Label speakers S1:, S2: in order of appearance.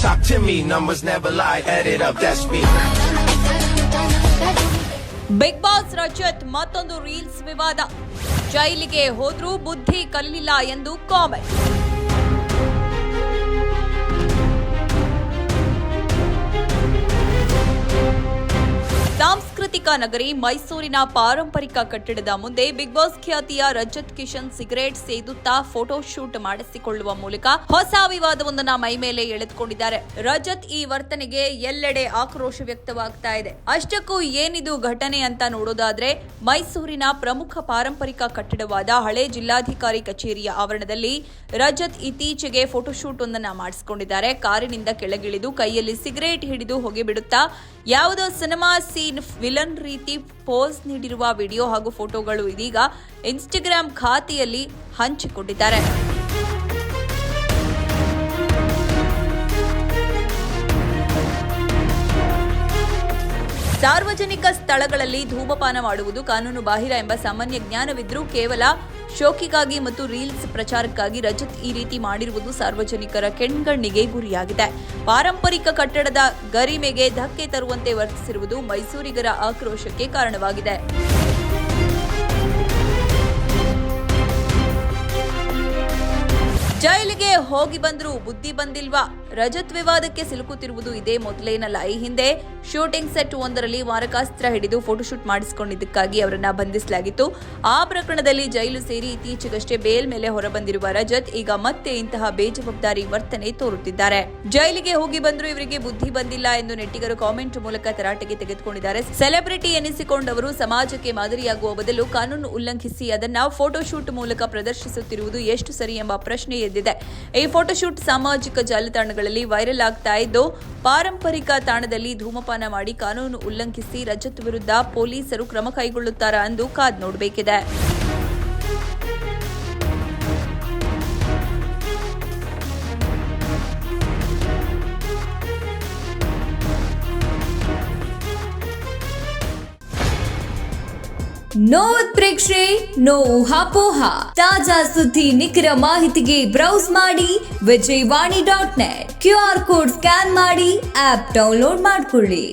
S1: Talk to me, numbers never lie. Add it up, that's me.
S2: Bigg Boss Rajat ಮತ್ತೊಂದು reels ವಿವಾದ. ಜೈಲಿಗೆ ಹೋದ್ರೂ ಬುದ್ಧಿ ಕಲಿಲಿಲ್ಲ ಎಂದು ಕಾಮೆಂಟ್. ಸಾಂಸ್ಕೃತಿಕ ನಗರಿ ಮೈಸೂರಿನ ಪಾರಂಪರಿಕ ಕಟ್ಟಡದ ಮುಂದೆ ಬಿಗ್ ಬಾಸ್ ಖ್ಯಾತಿಯ ರಜತ್ ಕಿಶನ್ ಸಿಗರೇಟ್ ಸೇದುತ್ತಾ ಫೋಟೋ ಶೂಟ್ ಮಾಡಿಸಿಕೊಳ್ಳುವ ಮೂಲಕ ಹೊಸ ವಿವಾದವೊಂದನ್ನ ಮೈ ಮೇಲೆ ಎಳೆದುಕೊಂಡಿದ್ದಾರೆ. ರಜತ್ ಈ ವರ್ತನೆಗೆ ಎಲ್ಲೆಡೆ ಆಕ್ರೋಶ ವ್ಯಕ್ತವಾಗ್ತಾ ಇದೆ. ಅಷ್ಟಕ್ಕೂ ಏನಿದು ಘಟನೆ ಅಂತ ನೋಡೋದಾದ್ರೆ, ಮೈಸೂರಿನ ಪ್ರಮುಖ ಪಾರಂಪರಿಕ ಕಟ್ಟಡವಾದ ಹಳೆ ಜಿಲ್ಲಾಧಿಕಾರಿ ಕಚೇರಿಯ ಆವರಣದಲ್ಲಿ ರಜತ್ ಇತ್ತೀಚೆಗೆ ಫೋಟೋಶೂಟ್ ಒಂದನ್ನ ಮಾಡಿಸಿಕೊಂಡಿದ್ದಾರೆ. ಕಾರಿನಿಂದ ಕೆಳಗಿಳಿದು ಕೈಯಲ್ಲಿ ಸಿಗರೇಟ್ ಹಿಡಿದು ಹೊಗೆ ಬಿಡುತ್ತಾ ಯಾವುದೋ ಸಿನಿಮಾ ಸೀನ್ ವಿಲನ್ ರೀತಿ ಪೋಸ್ ನೀಡಿರುವ ವಿಡಿಯೋ ಹಾಗೂ ಫೋಟೋಗಳು ಇದೀಗ ಇನ್ಸ್ಟಾಗ್ರಾಮ್ ಖಾತೆಯಲ್ಲಿ ಹಂಚಿಕೊಂಡಿದ್ದಾರೆ. ಸಾರ್ವಜನಿಕ ಸ್ಥಳಗಳಲ್ಲಿ ಧೂಮಪಾನ ಮಾಡುವುದು ಕಾನೂನು ಬಾಹಿರ ಎಂಬ ಸಾಮಾನ್ಯ ಜ್ಞಾನವಿದ್ರೂ ಕೇವಲ ಶೋಕಿಗಾಗಿ ಮತ್ತು ರೀಲ್ಸ್ ಪ್ರಚಾರಕ್ಕಾಗಿ ರಜತ್ ಈ ರೀತಿ ಮಾಡಿರುವುದು ಸಾರ್ವಜನಿಕರ ಕೆಣ್ಗಣ್ಣಿಗೆ ಗುರಿಯಾಗಿದೆ. ಪಾರಂಪರಿಕ ಕಟ್ಟಡದ ಗರಿಮೆಗೆ ಧಕ್ಕೆ ತರುವಂತೆ ವರ್ತಿಸಿರುವುದು ಮೈಸೂರಿಗರ ಆಕ್ರೋಶಕ್ಕೆ ಕಾರಣವಾಗಿದೆ. ಜೈಲಿಗೆ ಹೋಗಿ ಬಂದ್ರೂ ಬುದ್ಧಿ ಬಂದಿಲ್ವಾ? ರಜತ್ ವಿವಾದಕ್ಕೆ ಸಿಲುಕುತ್ತಿರುವುದು ಇದೇ ಮೊದಲೇನಲ್ಲ. ಈ ಹಿಂದೆ ಶೂಟಿಂಗ್ ಸೆಟ್ ಒಂದರಲ್ಲಿ ಮಾರಕಾಸ್ತ್ರ ಹಿಡಿದು ಫೋಟೋಶೂಟ್ ಮಾಡಿಸಿಕೊಂಡಿದ್ದಕ್ಕಾಗಿ ಅವರನ್ನ ಬಂಧಿಸಲಾಗಿತ್ತು. ಆ ಪ್ರಕರಣದಲ್ಲಿ ಜೈಲು ಸೇರಿ ಇತ್ತೀಚೆಗಷ್ಟೇ ಬೇಲ್ ಮೇಲೆ ಹೊರಬಂದಿರುವ ರಜತ್ ಈಗ ಮತ್ತೆ ಇಂತಹ ಬೇಜವಾಬ್ದಾರಿ ವರ್ತನೆ ತೋರುತ್ತಿದ್ದಾರೆ. ಜೈಲಿಗೆ ಹೋಗಿ ಬಂದ್ರೂ ಇವರಿಗೆ ಬುದ್ಧಿ ಬಂದಿಲ್ಲ ಎಂದು ನೆಟ್ಟಿಗರು ಕಾಮೆಂಟ್ ಮೂಲಕ ತರಾಟೆಗೆ ತೆಗೆದುಕೊಂಡಿದ್ದಾರೆ. ಸೆಲೆಬ್ರಿಟಿ ಎನಿಸಿಕೊಂಡವರು ಸಮಾಜಕ್ಕೆ ಮಾದರಿಯಾಗುವ ಬದಲು ಕಾನೂನು ಉಲ್ಲಂಘಿಸಿ ಅದನ್ನ ಫೋಟೋಶೂಟ್ ಮೂಲಕ ಪ್ರದರ್ಶಿಸುತ್ತಿರುವುದು ಎಷ್ಟು ಸರಿ ಎಂಬ ಪ್ರಶ್ನೆ ಎದ್ದಿದೆ. ಈ ಫೋಟೋಶೂಟ್ ಸಾಮಾಜಿಕ ಜಾಲತಾಣಗಳಲ್ಲಿ ವೈರಲ್ ಆಗ್ತಾ ಇದ್ದು, ಪಾರಂಪರಿಕ ತಾಣದಲ್ಲಿ ಧೂಮಪಾನ ಮಾಡಿ ಕಾನೂನು ಉಲ್ಲಂಘಿಸಿ ರಜತ್ ವಿರುದ್ಧ ಪೊಲೀಸರು ಕ್ರಮ ಕೈಗೊಳ್ಳುತ್ತಾರಾ ಎಂದು ಕಾದ್ ನೋಡಬೇಕಿದೆ.
S3: ನೋ ಉತ್ಪ್ರೇಕ್ಷೆ, ನೋ ಊಹಾಪೋಹ. ತಾಜಾ ಸುದ್ದಿ ನಿಖರ ಮಾಹಿತಿಗೆ ಬ್ರೌಸ್ ಮಾಡಿ ವಿಜಯವಾಣಿ.net. QR ಕೋಡ್ ಸ್ಕ್ಯಾನ್ ಮಾಡಿ ಆಪ್ ಡೌನ್ಲೋಡ್ ಮಾಡಿಕೊಳ್ಳಿ.